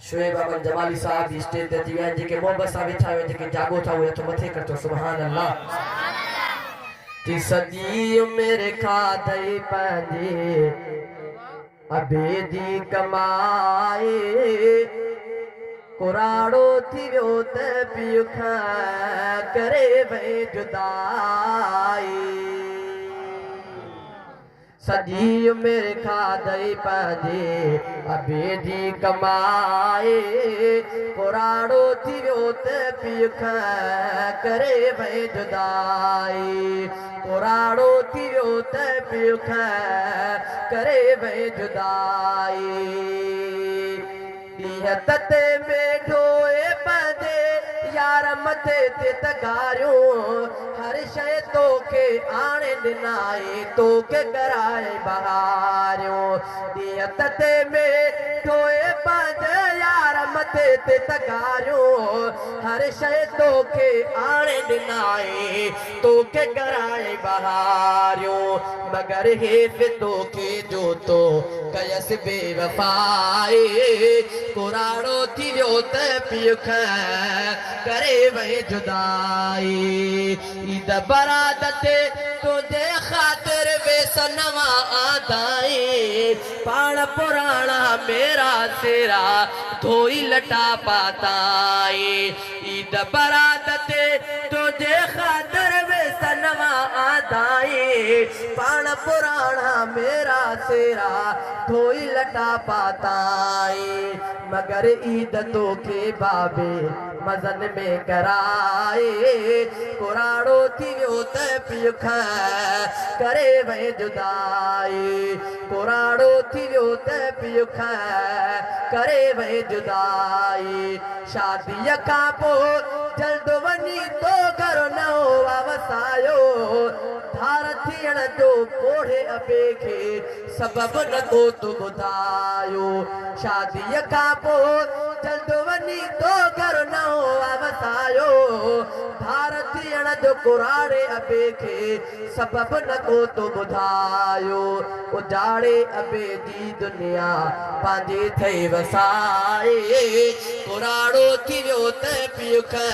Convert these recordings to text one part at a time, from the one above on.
शोएब अहमद जमाली साहब stage ते थी वया जेके मोहब्बत सां वेठा हुआ जेके जागो था उहे तो मथे करतो सुभान अल्लाह ती सजी उम्र खाधई पंहिंजे अबे जी कमाए कुराड़ो थी वियो त पियो खा करे भई जुदाई सजी उम्र खाधई पंहिंजे अबे जी कमाए कुराड़ो थी वियो त पियो खा करे भई जुदाई कुराड़ो थी वियो त पियो खा करे भई जुदाई ॾींहं तते में ढोए पंहिंजे यार मथे ते तगारियूं हर शइ तोखे आणे ॾिनाई तोखे कराए बहारियूं ॾींहं तते में ढोए पंहिंजे यार मथे ते तगारियूं हर शइ तोखे आणे ॾिनाई तोखे कराए बहारियूं मगर हेफ़ तोखे जो तो कयसि बेवफाई कुराड़ो थी वियो त पियो खा करे वही जुदाई ईद बरात ते तुझे खातिर बेसनवा आदाई पाण पुराना मेरा सेरा धोई लटा पाताई ईद बरात ते तुझे खातिर बेसनवा आदाई पाण पुराना मेरा सेरा धोई लटा पाताई मगर ईद तोखे बाबे मजन में कराए कुराड़ो थी वियो त पियो खा करे भई जुदाई कुराड़ो थी वियो त पियो खा करे भई जुदाई शादीअ खां पोइ जल्द वञी तो घर नओ वसायो धार थियण जो पोड़े अबे खे सबबु न को तूं ॿुधायो शादीअ खां पोइ जल्द वञी तो घर नओ वसायो धार थियण जो कुराड़े अबे खे सबबु न को तूं ॿुधायो उजाड़े अबे जी दुनिया पंहिंजे ठही वसाए कुराड़ो थी वियो त पियो खा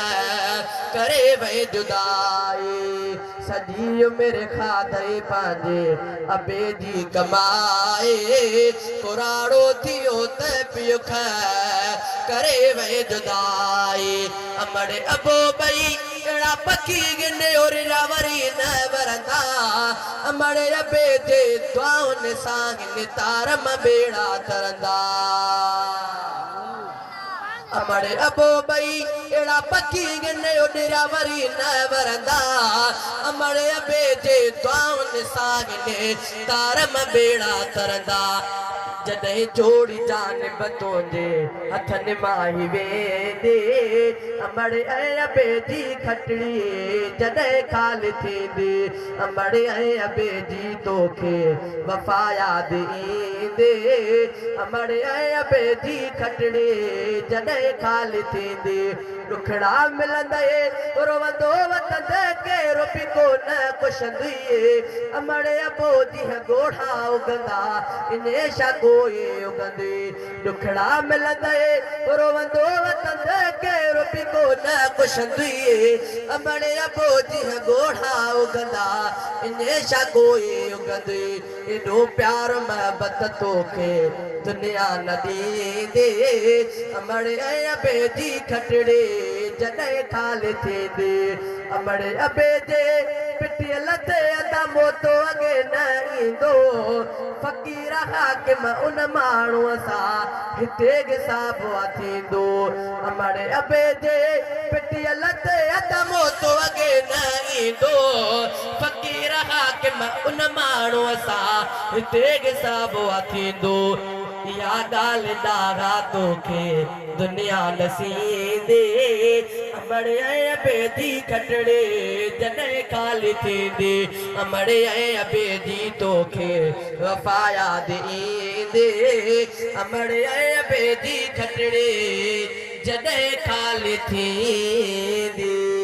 करे भई जुदाई सजी उम्र खाधई पंहिंजे अबे जी कमाए कुराड़ो थी वियो त पियो खा करे भई जुदाई अमड़े अबो बई अहिड़ा पखी गिने और वरी न वरंदा अमड़े अबे जे दुआउनि सां गिने तारम बेड़ा तरंदा अमड़े अबो बई अहिड़ा पखी गिने ओॾिरा वरी न वरंदा अमड़े अबे जे दुआउनि सां गिने तारम बेड़ा तरंदा जॾहिं जोड़ी जानब तुंहिंजे हथनि मां ई वेंदे अमड़े ऐं अबे जी खटड़ी जॾहिं ख़ाली थींदी अमड़े ऐं अबे जी तोखे वफ़ा यादि ईंदे अमड़े ऐं अबे जी खटड़ी जॾहिं ख़ाली थींदी ॾुखड़ा मिलंदे रोवंदो वतंदे केरो बि कोन पुछंदुई अमड़े अबो जीअं ॻोढ़ा उगंदा इने छा कोई उगंदी ॾुखड़ा मिलंदे रोवंदो वतंदे केरो बि कोन पुछंदुई अमड़े अबो जीअं ॻोढ़ा उगंदा इने छा कोई उगंदी एॾो प्यार मोहबत तोखे दुनिया न ॾींदे अमड़े ऐं अबे जी खटड़ी जॾहिं ख़ाली थींदी अमड़े अबे जे पिटियल ते अदा मोतो अॻे न ईंदो फ़क़ीर हाकिम उन माण्हूअ सां हिते हिसाब थींदो अमड़े अबे जे पिटियल ते अदा मोतो अॻे न ईंदो फ़क़ीर हाकिम उन माण्हूअ सां हिते हिसाब थींदो या ॻाल्हि ॾाढा तोखे दुनिया नसींदे अमड़े ऐं अबे जी खटड़ी जॾहिं ख़ाली थींदी अमड़े ऐं अबे जी तोखे वफ़ा यादि ईंदे अमड़े ऐं अबे जी खटड़ी जॾहिं ख़ाली थींदी।